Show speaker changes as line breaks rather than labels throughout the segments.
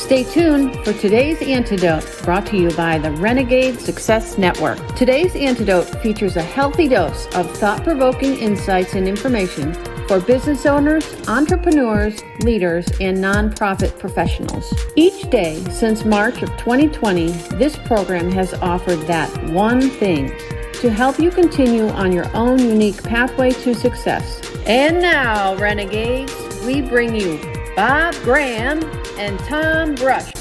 Stay tuned for today's Antidote, brought to you by the Renegade Success Network. Today's Antidote features a healthy dose of thought-provoking insights and information for business owners, entrepreneurs, leaders, and nonprofit professionals. Each day since March of 2020, this program has offered that one thing to help you continue on your own unique pathway to success. And now, Renegades, we bring you Bob Graham and Tom Brush.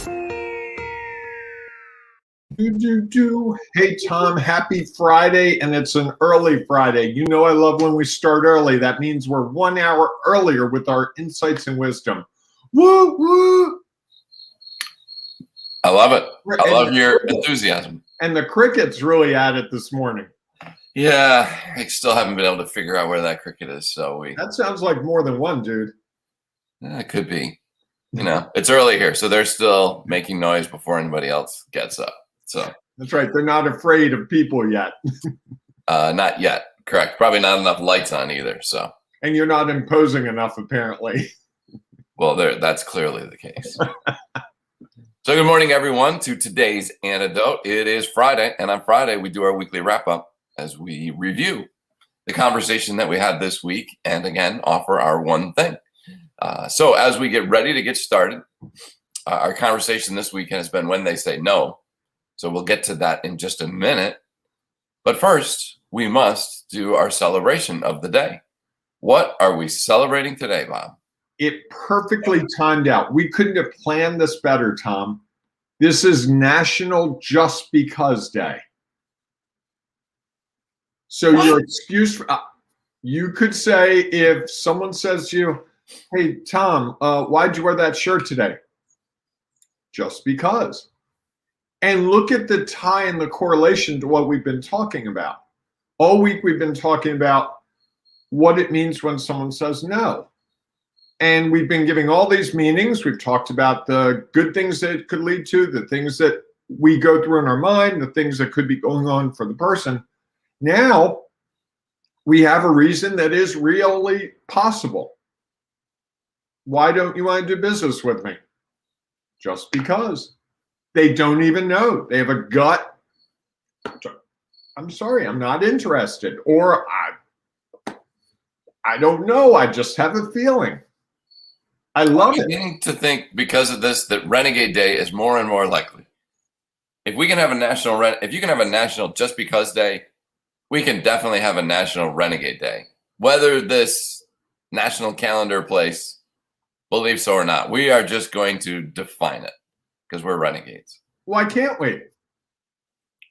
Hey, Tom, happy Friday, and it's an early Friday. You know I love when we start early. That means we're 1 hour earlier with our insights and wisdom. Woo, woo!
I love it. I love your enthusiasm.
And the cricket's really at it this morning.
Yeah, I still haven't been able to figure out where that cricket is.
That sounds like more than one, dude.
It could be. You know, it's early here, so they're still making noise before anybody else gets up. So
that's right. They're not afraid of people yet.
Not yet. Correct. Probably not enough lights on either. So.
And you're not imposing enough, apparently.
Well, that's clearly the case. So good morning, everyone, to today's Antidote. It is Friday, and on Friday we do our weekly wrap-up as we review the conversation that we had this week and, again, offer our one thing. So as we get ready to get started, our conversation this week has been when they say no. So we'll get to that in just a minute. But first, we must do our celebration of the day. What are we celebrating today, Bob?
It perfectly timed out. We couldn't have planned this better, Tom. This is National Just Because Day. So what? Your excuse, you could say if someone says to you, hey, Tom, why'd you wear that shirt today? Just because. And look at the tie and the correlation to what we've been talking about. All week we've been talking about what it means when someone says no. And we've been giving all these meanings. We've talked about the good things that it could lead to, the things that we go through in our mind, the things that could be going on for the person. Now we have a reason that is really possible. Why don't you want to do business with me? Just because. They don't even know. They have a gut. I'm sorry, I'm not interested. Or I don't know. I just have a feling. I love it.
I'm beginning to think because of this that Renegade Day is more and more likely. If we can have if you can have a national Just Because Day, we can definitely have a national Renegade Day. Whether this national calendar place believes so or not, we are just going to define it because we're renegades.
Why can't we?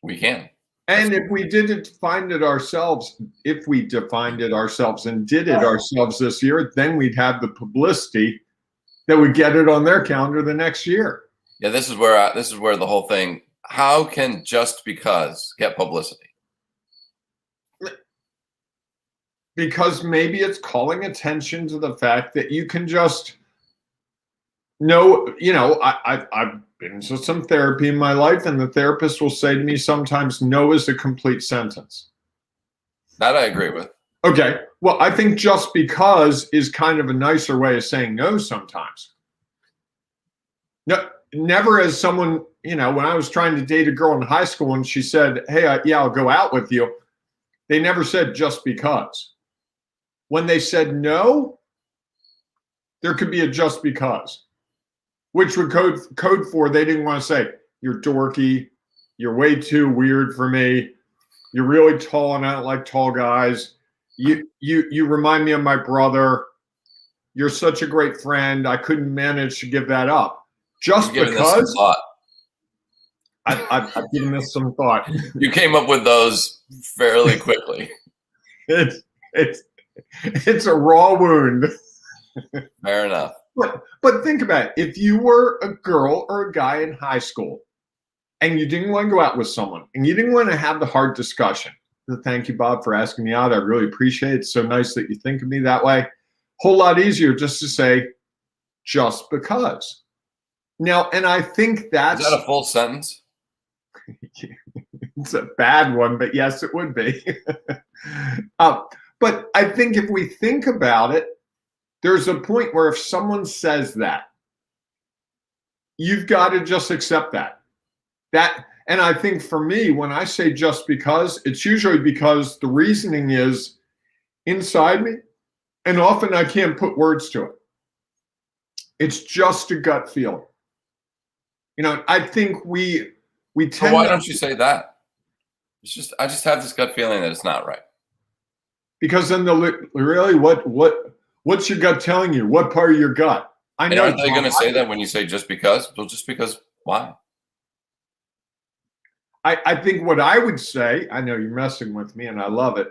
We can.
And if we didn't find it ourselves, if we defined it ourselves and did it ourselves this year, then we'd have the publicity that would get it on their calendar the next year.
Yeah, this is where the whole thing. How can Just Because get publicity?
Because maybe it's calling attention to the fact that you can just know. You know, I've been to some therapy in my life, and the therapist will say to me sometimes, "No is a complete sentence."
That I agree with.
Okay. Well, I think just because is kind of a nicer way of saying no sometimes. No, never as someone, you know, when I was trying to date a girl in high school and she said, hey, I'll go out with you. They never said just because. When they said no, there could be a just because, which would code for they didn't want to say, you're dorky, you're way too weird for me, you're really tall and I don't like tall guys. You remind me of my brother. You're such a great friend. I couldn't manage to give that up. Just because. I've given this some thought.
You came up with those fairly quickly.
It's a raw wound.
Fair enough.
But think about it. If you were a girl or a guy in high school and you didn't want to go out with someone and you didn't want to have the hard discussion, thank you, Bob, for asking me out. I really appreciate it. It's so nice that you think of me that way. Whole lot easier just to say, just because. Now, and I think that's...
Is that a full sentence?
It's a bad one, but yes, it would be. But I think if we think about it, there's a point where if someone says that, you've got to just accept that. And I think for me, when I say just because, it's usually because the reasoning is inside me, and often I can't put words to it. It's just a gut feeling. I think we tend.
So why don't you say that? I just have this gut feeling that it's not right.
Because then really, what's your gut telling you? What part of your gut? I know.
Aren't they going to say that when you say just because? Well, just because. Why?
I think what I would say, I know you're messing with me and I love it.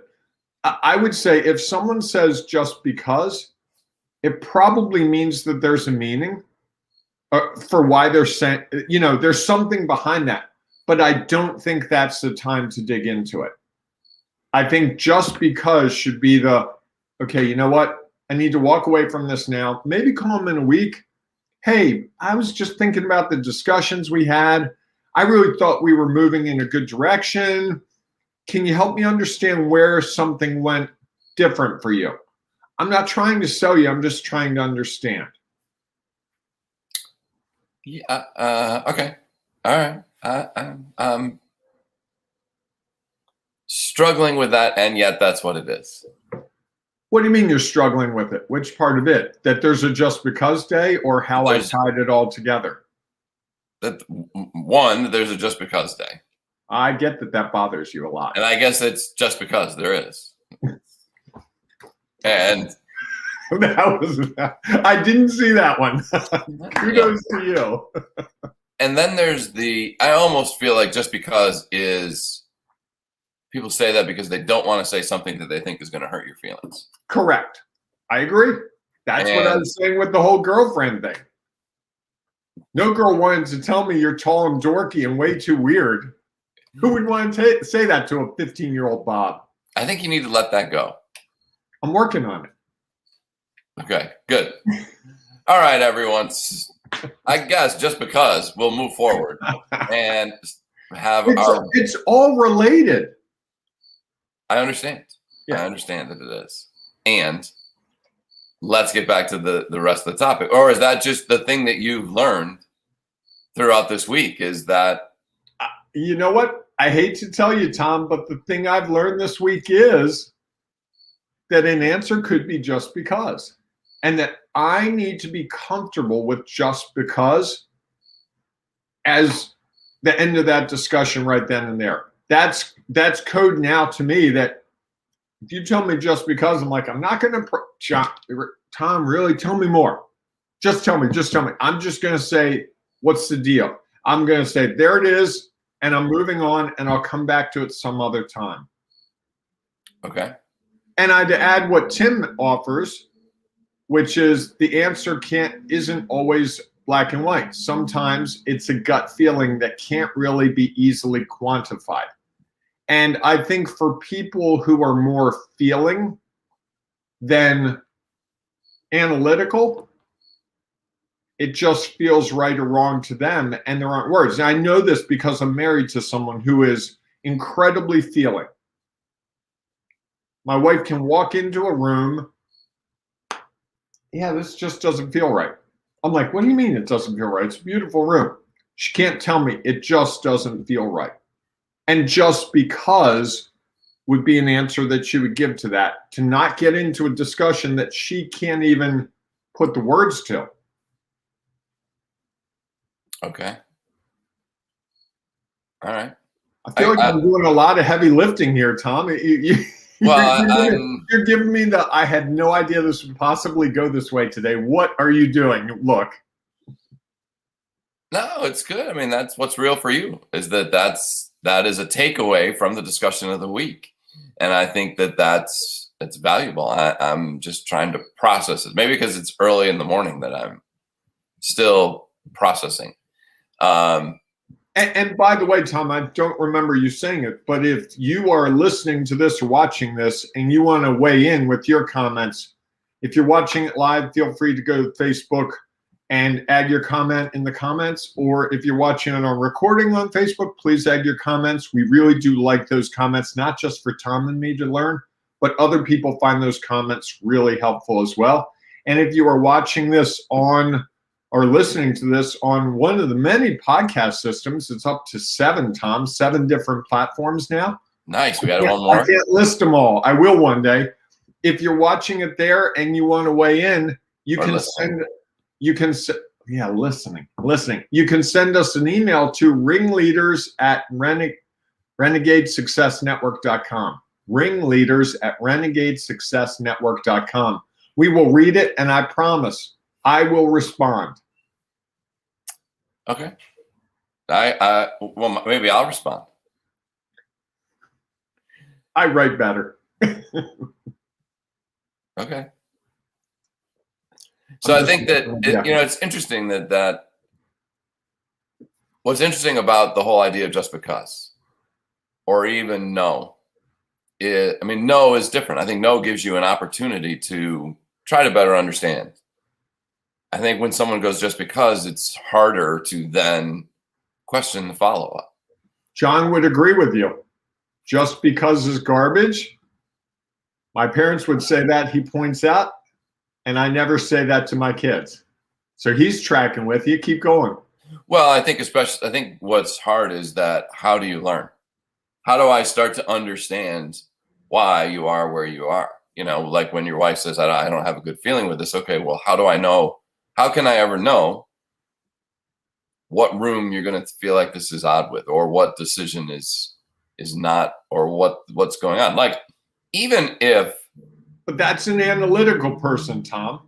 I would say if someone says just because, it probably means that there's a meaning for why they're saying, there's something behind that. But I don't think that's the time to dig into it. I think just because should be okay, you know what? I need to walk away from this now. Maybe call them in a week. Hey, I was just thinking about the discussions we had. I really thought we were moving in a good direction. Can you help me understand where something went different for you? I'm not trying to sell you. I'm just trying to understand.
Yeah. Okay. All right. I'm struggling with that, and yet that's what it is.
What do you mean you're struggling with it? Which part of it? That there's a just because day, or how I tied it all together?
There's a just because day.
I get that bothers you a lot.
And I guess it's just because there is. And
I didn't see that one. Kudos to you.
And then there's I almost feel like just because is, people say that because they don't want to say something that they think is going to hurt your feelings.
Correct. I agree. That's what I was saying with the whole girlfriend thing. No girl wanted to tell me you're tall and dorky and way too weird. Who would want to say that to a 15-year-old Bob?
I think you need to let that go.
I'm working on it.
Okay, good. All right, everyone. I guess just because we'll move forward and have
it's all related.
I understand. Yeah. I understand that it is. And let's get back to the rest of the topic. Or is that just the thing that you've learned throughout this week? Is that,
you know what? I hate to tell you, Tom, but the thing I've learned this week is that an answer could be just because. And that I need to be comfortable with just because as the end of that discussion right then and there. That's code now to me that if you tell me just because, I'm like, I'm not going to, Tom, really tell me more. Just tell me. I'm just going to say, what's the deal? I'm going to say, there it is, and I'm moving on, and I'll come back to it some other time.
Okay.
And I'd add what Tim offers, which is the answer isn't always black and white. Sometimes it's a gut feeling that can't really be easily quantified. And I think for people who are more feeling than analytical, it just feels right or wrong to them, and there aren't words. And I know this because I'm married to someone who is incredibly feeling. My wife can walk into a room, yeah, this just doesn't feel right. I'm like, what do you mean it doesn't feel right? It's a beautiful room. She can't tell me it just doesn't feel right. And just because would be an answer that she would give to that, to not get into a discussion that she can't even put the words to.
Okay. All right.
I feel like I'm doing a lot of heavy lifting here, Tom. You're giving me I had no idea this would possibly go this way today. What are you doing? Look.
No, it's good. I mean, that's what's real for you, is that is a takeaway from the discussion of the week. And I think that's valuable. I'm just trying to process it. Maybe because it's early in the morning that I'm still processing.
And by the way, Tom, I don't remember you saying it, but if you are listening to this or watching this and you want to weigh in with your comments, if you're watching it live, feel free to go to Facebook and add your comment in the comments. Or if you're watching it on recording on Facebook, please add your comments. We really do like those comments, not just for Tom and me to learn, but other people find those comments really helpful as well. And if you are watching this on are listening to this on one of the many podcast systems. It's up to 7, Tom, 7 different platforms now.
Nice. We got one more.
I can't list them all. I will one day. If you're watching it there and you want to weigh in, you can send. You can listening. You can send us an email to ringleaders@renegadesuccessnetwork.com. Ringleaders@renegadesuccessnetwork.com. We will read it, and I promise I will respond.
Okay. Well, maybe I'll respond.
I write better.
Okay. So I think that it's interesting that what's interesting about the whole idea of just because, or even no, no is different. I think no gives you an opportunity to try to better understand. I think when someone goes just because, it's harder to then question the follow-up.
John would agree with you. Just because is garbage. My parents would say that, he points out, and I never say that to my kids. So he's tracking with you. Keep going.
Well, I think what's hard is that how do you learn? How do I start to understand why you are where you are? Like when your wife says, I don't have a good feeling with this. Okay, well, how do I know? How can I ever know what room you're going to feel like this is odd with, or what decision is not, or what's going on? Like, even if.
But that's an analytical person, Tom.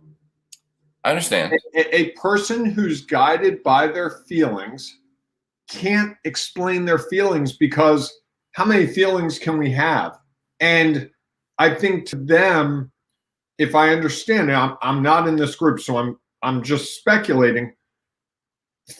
I understand.
A person who's guided by their feelings can't explain their feelings, because how many feelings can we have? And I think to them, if I understand it, I'm not in this group, so I'm just speculating.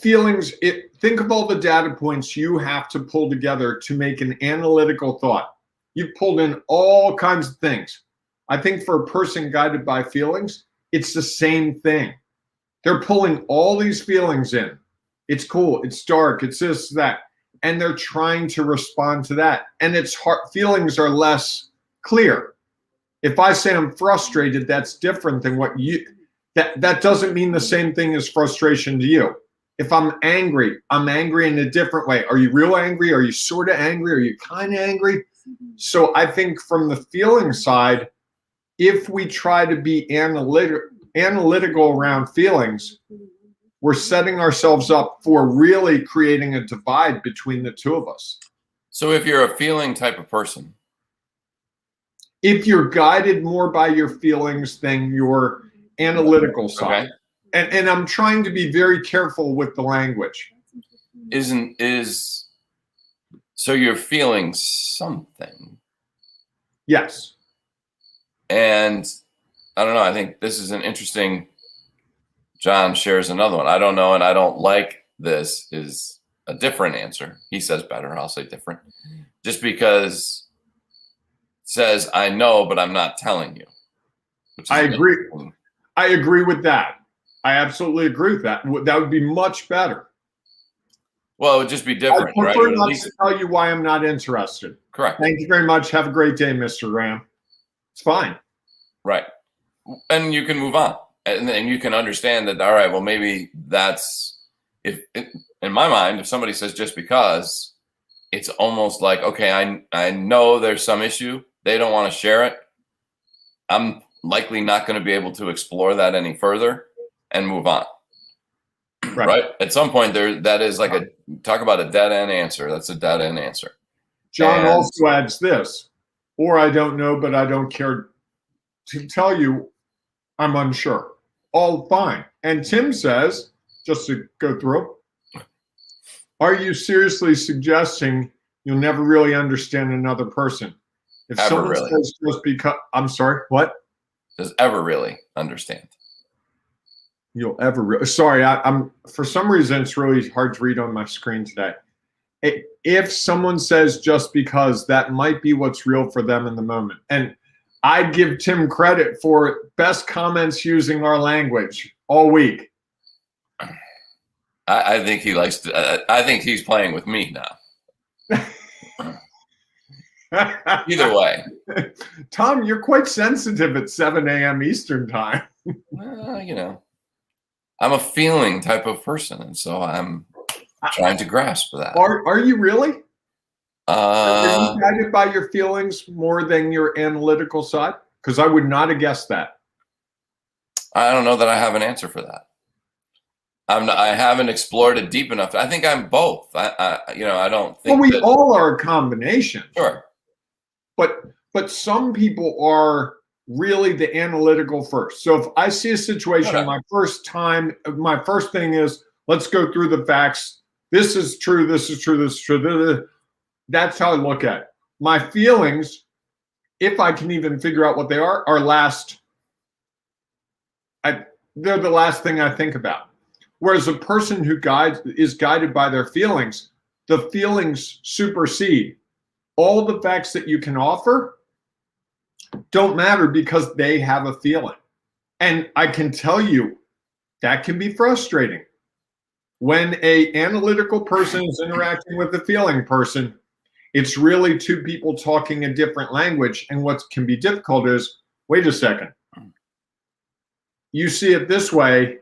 Feelings, think of all the data points you have to pull together to make an analytical thought. You've pulled in all kinds of things. I think for a person guided by feelings, it's the same thing. They're pulling all these feelings in. It's cool, it's dark, it's this, that, and they're trying to respond to that. And it's hard. Feelings are less clear. If I say I'm frustrated, that's different than that doesn't mean the same thing as frustration to you. If I'm angry in a different way. Are you real angry? Are you sort of angry? Are you kind of angry? So I think from the feeling side, if we try to be analytical around feelings, we're setting ourselves up for really creating a divide between the two of us.
So if you're a feeling type of person,
if you're guided more by your feelings than your analytical side, okay. And I'm trying to be very careful with the language.
So you're feeling something.
Yes.
And I don't know. I think this is an interesting. John shares another one. I don't know, and I don't like this is a different answer. He says better. I'll say different. Just because it says I know, but I'm not telling you.
I agree. I agree with that. I absolutely agree with that. That would be much better.
Well, it would just be different,
I prefer
right?
not to tell you why I'm not interested.
Correct.
Thank you very much. Have a great day, Mr. Graham. It's fine.
Right. And you can move on. And you can understand that, all right, well, maybe that's, in my mind, if somebody says just because, it's almost like, okay, I know there's some issue. They don't want to share it. I'm likely not going to be able to explore that any further and move on. Right? At some point, that is like talk about a dead end answer. That's a dead end answer.
John also adds this, or I don't know, but I don't care to tell you I'm unsure. All fine. And Tim says, just to go through, are you seriously suggesting you'll never really understand another person? If someone says just because, I'm sorry, what?
Does ever really understand?
You'll ever really, sorry, I'm for some reason it's really hard to read on my screen today. If someone says just because, that might be what's real for them in the moment. And I'd give Tim credit for best comments using our language all week.
I think he likes to, I think he's playing with me now. Either way.
Tom, you're quite sensitive at 7 a.m. Eastern time.
Well, I'm a feeling type of person, and so I'm trying to grasp that.
Are you really? Are you
Uh,
guided by your feelings more than your analytical side? Because I would not have guessed that.
I don't know that I have an answer for that. I haven't explored it deep enough. I think I'm both. I don't think
Well, we
that.
all are a combination.
Sure.
But some people are really the analytical first. So if I see a situation,
Okay.
my first thing is, let's go through the facts. This is true. This is true. This is true. That's how I look at it. My feelings, if I can even figure out what they are last. They're the last thing I think about. Whereas a person who is guided by their feelings, the feelings supersede. All the facts that you can offer don't matter because they have a feeling. And I can tell you that can be frustrating. When an analytical person is interacting with a feeling person, it's really two people talking a different language. And what can be difficult is, wait a second. You see it this way,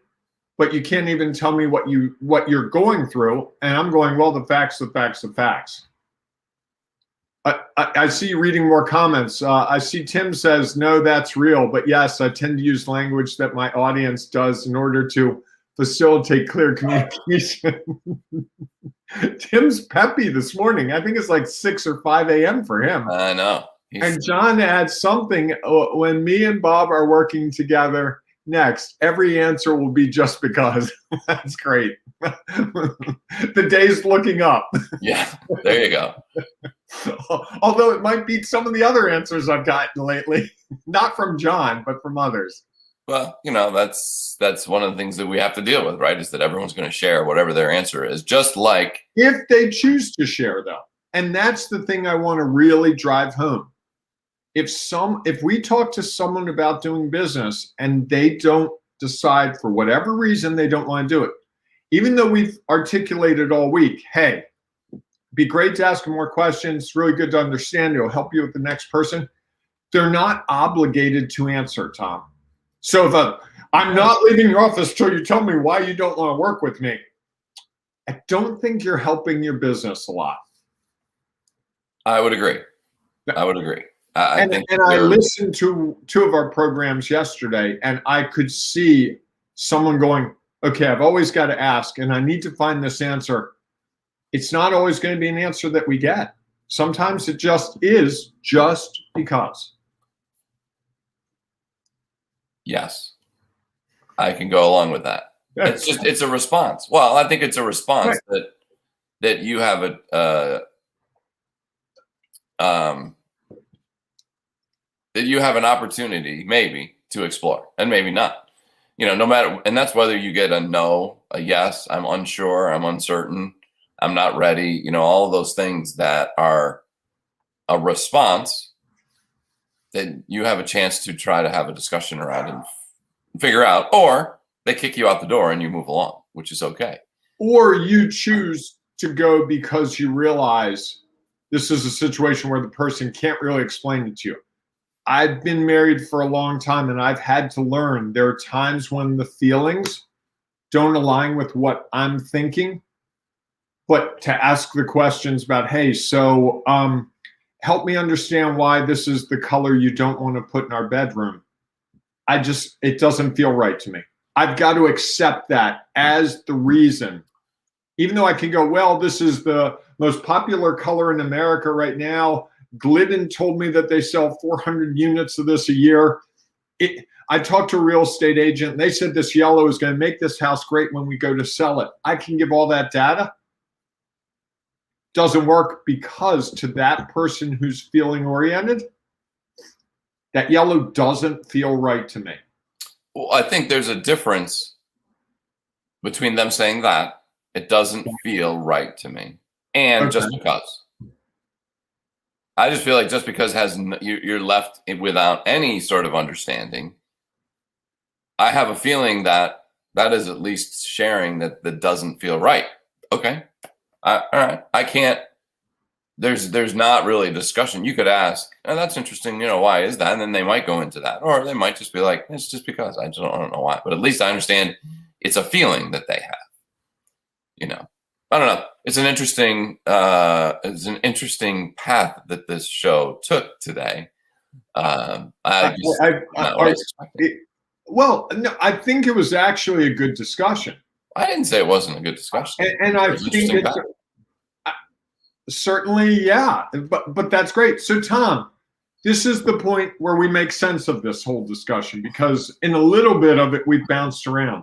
but you can't even tell me what you're going through. And I'm going, well, the facts, the facts, the facts. I see you reading more comments. I see Tim says, no, that's real. But yes, I tend to use language that my audience does in order to facilitate clear communication. Tim's peppy this morning. I think it's like 6 or 5 a.m. for him.
I know.
And John adds something, when me and Bob are working together next, every answer will be just because. That's great. The day's looking up.
Yeah, there you go.
Although it might beat some of the other answers I've gotten lately, not from John, but from others.
Well, that's one of the things that we have to deal with, right? Is that everyone's going to share whatever their answer is, just like
if they choose to share, though. And that's the thing I want to really drive home. If we talk to someone about doing business and they don't decide for whatever reason they don't want to do it, even though we've articulated all week, hey, be great to ask them more questions. It's really good to understand. It'll help you with the next person. They're not obligated to answer, Tom. So if I'm not leaving your office till you tell me why you don't want to work with me, I don't think you're helping your business a lot.
I would agree. I
listened to 2 of our programs yesterday, and I could see someone going, okay, I've always got to ask, and I need to find this answer. It's not always going to be an answer that we get. Sometimes it just is just because.
Yes, I can go along with that. It's a response. Well, I think it's a response that you have that you have an opportunity maybe to explore, and maybe not. No matter, and that's whether you get a no, a yes, I'm unsure, I'm uncertain, I'm not ready, all of those things that are a response that you have a chance to try to have a discussion around and figure out, or they kick you out the door and you move along, which is okay.
Or you choose to go because you realize this is a situation where the person can't really explain it to you. I've been married for a long time, and I've had to learn there are times when the feelings don't align with what I'm thinking, but to ask the questions about, hey, so help me understand why this is the color you don't want to put in our bedroom. It doesn't feel right to me. I've got to accept that as the reason. Even though I can go, well, this is the most popular color in America right now. Glidden told me that they sell 400 units of this a year. I talked to a real estate agent, and they said this yellow is going to make this house great when we go to sell it. I can give all that data. Doesn't work because to that person who's feeling oriented, that yellow doesn't feel right to me.
Well, I think there's a difference between them saying that it doesn't feel right to me and just because. I just feel like just because you're left without any sort of understanding. I have a feeling that is at least sharing that doesn't feel right. Okay. All right. I can't. There's not really a discussion. You could ask, oh, that's interesting. Why is that? And then they might go into that, or they might just be like, it's just because I don't know why. But at least I understand It's a feeling that they have. You know, I don't know. It's an interesting path that this show took today. Not what I was expecting.
Well, no, I think it was actually a good discussion.
I didn't say it wasn't a good discussion.
And I think it's certainly, yeah, but that's great. So, Tom, this is the point where we make sense of this whole discussion, because in a little bit of it, we've bounced around.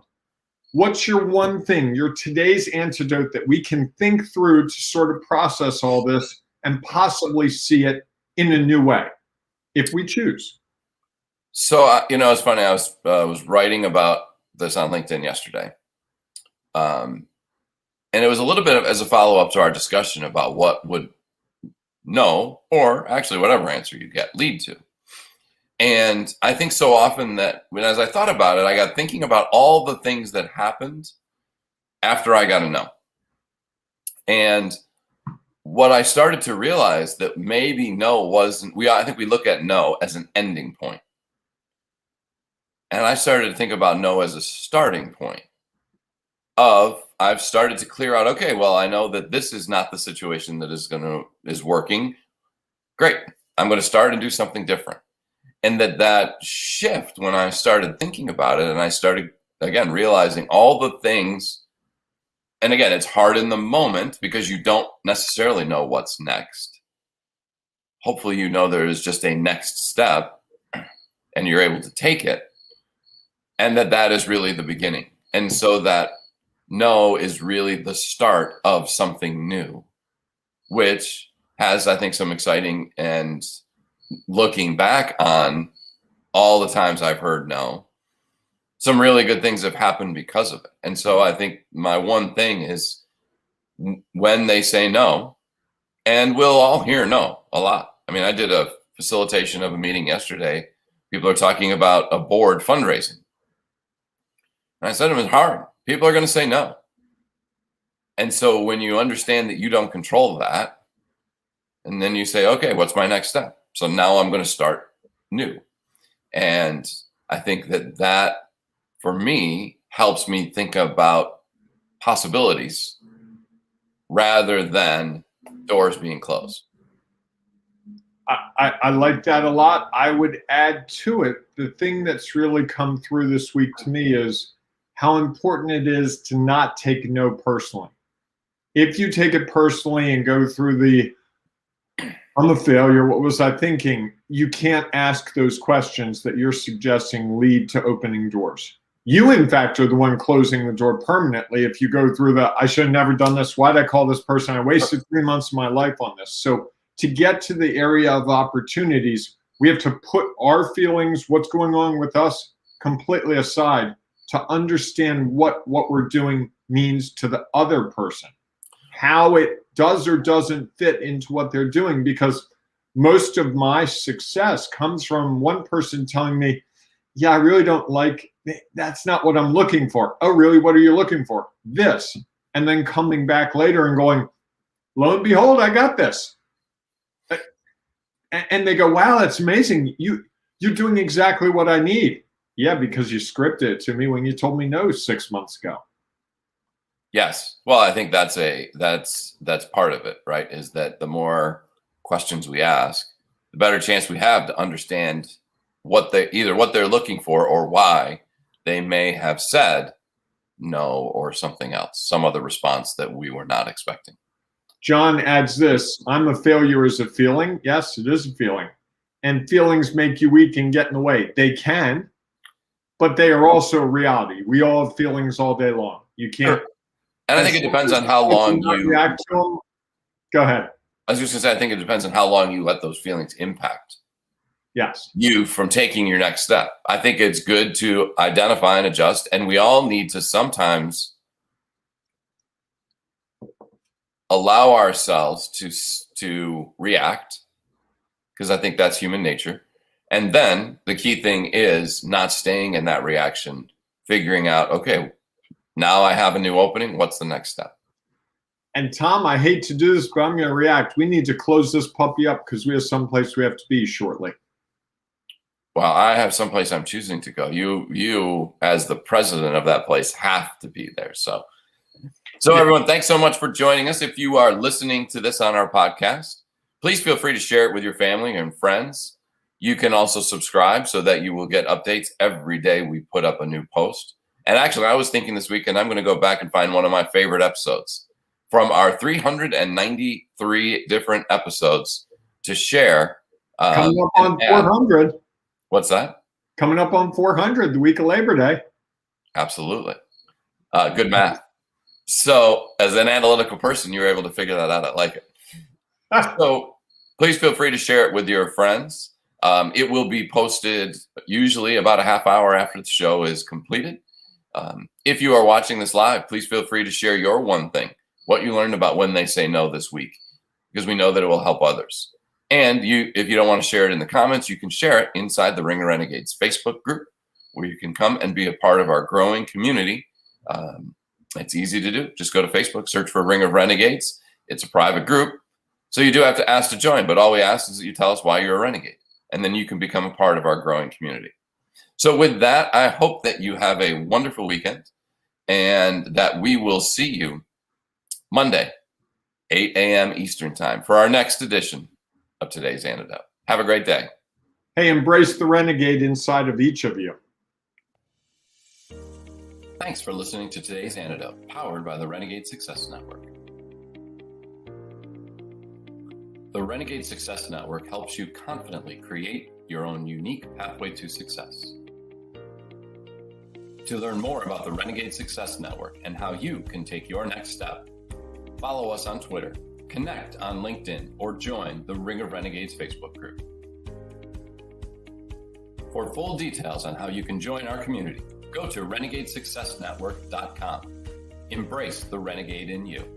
What's your one thing, your today's antidote that we can think through to sort of process all this and possibly see it in a new way, if we choose?
So, it's funny. I was writing about this on LinkedIn yesterday. And it was a little bit as a follow-up to our discussion about what would no, or actually whatever answer you get, lead to. And I think so often that as I thought about it, I got thinking about all the things that happened after I got a no. And what I started to realize that maybe no wasn't, I think we look at no as an ending point. And I started to think about no as a starting point I've started to clear out, okay, well, I know that this is not the situation that is working. Great. I'm going to start and do something different. And that shift, when I started thinking about it and I started, again, realizing all the things, and again, it's hard in the moment because you don't necessarily know what's next. Hopefully, you know there is just a next step and you're able to take it, and that is really the beginning. And so that no is really the start of something new, which has, I think, some exciting, and looking back on all the times I've heard no, some really good things have happened because of it. And so I think my one thing is when they say no, and we'll all hear no a lot. I mean, I did a facilitation of a meeting yesterday. People are talking about a board fundraising. And I said it was hard. People are going to say no. And so when you understand that you don't control that, and then you say, okay, what's my next step? So now I'm going to start new. And I think that for me helps me think about possibilities rather than doors being closed.
I like that a lot. I would add to it, the thing that's really come through this week to me is how important it is to not take no personally. If you take it personally and go through I'm a failure, what was I thinking? You can't ask those questions that you're suggesting lead to opening doors. You, in fact, are the one closing the door permanently if you go through I should have never done this. Why'd I call this person? I wasted 3 months of my life on this. So to get to the area of opportunities, we have to put our feelings, what's going on with us, completely aside to understand what we're doing means to the other person, how it does or doesn't fit into what they're doing. Because most of my success comes from one person telling me, yeah, I really don't like, that's not what I'm looking for. Oh, really? What are you looking for? This. And then coming back later and going, lo and behold, I got this. And they go, wow, that's amazing. You're doing exactly what I need. Yeah, because you scripted it to me when you told me no 6 months ago.
Yes. Well, I think that's part of it, right? Is that the more questions we ask, the better chance we have to understand what they're looking for or why they may have said no or something else, some other response that we were not expecting.
John adds this, I'm a failure is a feeling. Yes, it is a feeling. And feelings make you weak and get in the way. They can, but they are also a reality. We all have feelings all day long. You can't.
Sure. And I think it depends on how long you
react to them. Go ahead.
I was just going to say, I think it depends on how long you let those feelings impact you from taking your next step. I think it's good to identify and adjust. And we all need to sometimes allow ourselves to react, because I think that's human nature. And then the key thing is not staying in that reaction, figuring out, okay, now I have a new opening. What's the next step?
And Tom, I hate to do this, but I'm going to react. We need to close this puppy up because we have someplace we have to be shortly.
Well, I have someplace I'm choosing to go. You, as the president of that place, have to be there. So everyone, thanks so much for joining us. If you are listening to this on our podcast, please feel free to share it with your family and friends. You can also subscribe so that you will get updates every day we put up a new post. And actually, I was thinking this weekend, I'm going to go back and find one of my favorite episodes from our 393 different episodes to share.
Coming up on 400.
What's that?
Coming up on 400, the week of Labor Day.
Absolutely. Good math. So as an analytical person, you were able to figure that out. I like it. So please feel free to share it with your friends. It will be posted usually about a half hour after the show is completed. If you are watching this live, please feel free to share your one thing, what you learned about when they say no this week, because we know that it will help others. And if you don't want to share it in the comments, you can share it inside the Ring of Renegades Facebook group, where you can come and be a part of our growing community. It's easy to do. Just go to Facebook, search for Ring of Renegades. It's a private group, so you do have to ask to join, but all we ask is that you tell us why you're a renegade, and then you can become a part of our growing community. So with that, I hope that you have a wonderful weekend and that we will see you Monday, 8 a.m. Eastern Time for our next edition of Today's Antidote. Have a great day.
Hey, embrace the renegade inside of each of you.
Thanks for listening to Today's Antidote, powered by the Renegade Success Network. The Renegade Success Network helps you confidently create your own unique pathway to success. To learn more about the Renegade Success Network and how you can take your next step, follow us on Twitter, connect on LinkedIn, or join the Ring of Renegades Facebook group. For full details on how you can join our community, go to renegadesuccessnetwork.com. Embrace the renegade in you.